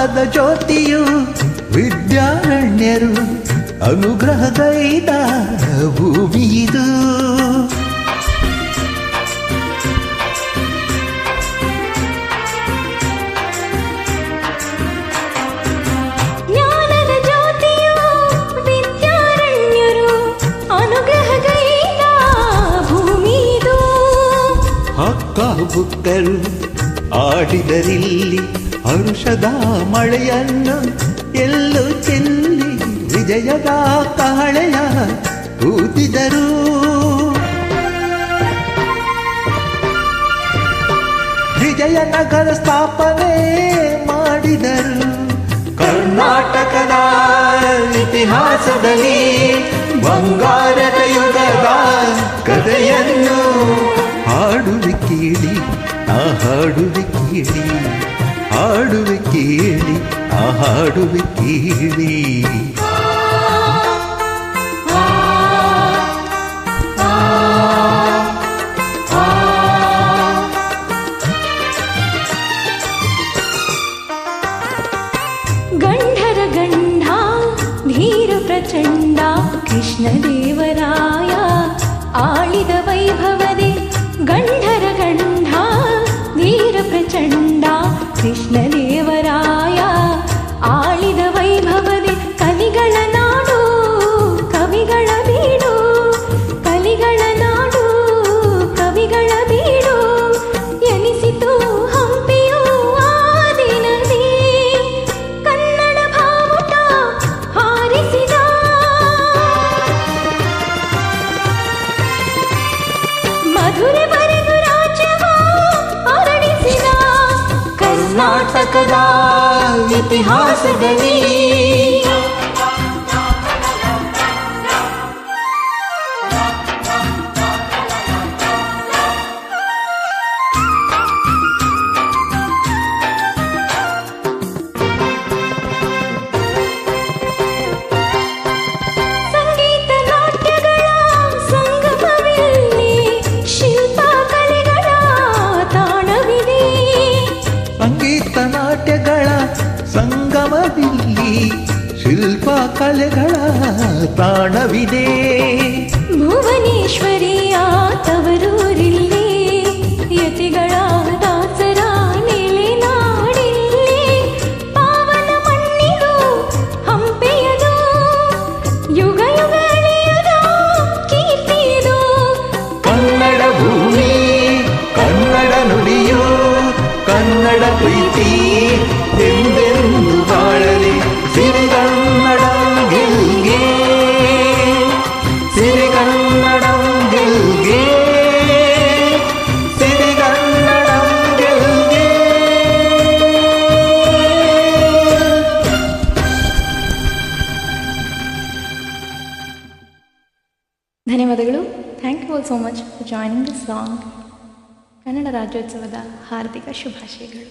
ಜ್ಞಾನದ ಜ್ಯೋತಿಯು ವಿದ್ಯಾರಣ್ಯರು ಅನುಗ್ರಹಗೈದ ಭೂಮಿ ಇದು. ಜ್ಞಾನದ ಜ್ಯೋತಿಯು ವಿದ್ಯಾರಣ್ಯರು ಅನುಗ್ರಹಗೈದ ಭೂಮಿ ಇದು. ಹಕ್ಕ ಬುಕ್ಕರು ಆಡಿದರಿಲ್ಲಿ ಹರುಷದ ಮಳೆಯನ್ನು ಎಲ್ಲೂ ಚೆಲ್ಲಿ ವಿಜಯದ ಕಹಳೆಯ ಊದಿದರು. ವಿಜಯನಗರ ಸ್ಥಾಪನೆ ಮಾಡಿದರು. ಕರ್ನಾಟಕದ ಇತಿಹಾಸದಲ್ಲಿ ಬಂಗಾರದ ಯುಗದ ಕಥೆಯನ್ನು ಹಾಡುವೆ ಕೇಳಿ, ಆ ಹಾಡುವೆ ಕೇಳಿ, ಹಾಡುವೆ ಕೇಳಿ, ಆ ಹಾಡುವೆ ಕೇಳಿ. ಗಂಧರ ಗಂಧ ಧೀರ ಪ್ರಚಂಡ ಕೃಷ್ಣದೇವರಾಯ ಆಳಿದ ವೈಭವದೆ. ಗಂಧರ ಗಂಧ ಧೀರ ಪ್ರಚಂಡ ಕೃಷ್ಣದೇವರಾಯ ಆಳಿದ ವೈಭವದೆ. ಕಲಿಗಳ ನಾಡು ಕವಿಗಳ ಬೀಡು, ಕಲಿಗಳ ನಾಡು ಕವಿಗಳ ಬೀಡು ಎನಿಸಿತು ಹಂಪಿಯು ಆ ದಿನದಿ. ಕನ್ನಡ ಭಾವುಟ ಹಾರಿಸಿದ ಮಧುರೆ ಬರೆದು ರಾಜ್ಯವ ಅರಳಿಸಿದ. ಕರ್ನಾಟಕದ ಇತಿಹಾಸದಲ್ಲಿ ಸಂಗೀತ ನಾಟ್ಯಗಳ ಸಂಗಮವಿಲ್ಲಿ, ಶಿಲ್ಪ ಕಲೆಗಳ ತಾಣವಿದೆ. ಸಂಗೀತ ನಾಟ್ಯಗಳ ಸಂಗಮವಿಲ್ಲಿ ಶಿಲ್ಪ ಕಲೆಗಳ ತಾಣವಿದೆ. ಭುವನೇಶ್ವರಿಯ ತವರೂರಿಲ್ಲಿ ಯತಿಗಳ ದಾಸರ ನೆಲೆನಾಡಿಲ್ಲಿ. ಪಾವನ ಮಣ್ಣಿದು ಹಂಪೆಯದು, ಯುಗ ಯುಗಳೆಯದ ಕೀರ್ತಿಯದು. ಕನ್ನಡ ಭೂಮಿ ಕನ್ನಡ ನುಡಿಯು ಕನ್ನಡ ಪ್ರೀತಿ ಎಂದೆಂದು ಬಾಳಲಿ. ಸಿರಿಗನ್ನಡಂ ಗೆಲ್ಗೆ, ಸಿರಿಗನ್ನಡಂ ಗೆಲ್ಗೆ, ಸಿರಿಗನ್ನಡಂ ಗೆಲ್ಗೆ. ಧನ್ಯವಾದಗಳು. Thank you all so much for joining this song. Kannada ರಾಜ್ಯೋತ್ಸವದ ಹಾರ್ದಿಕ ಶುಭಾಶಯಗಳು.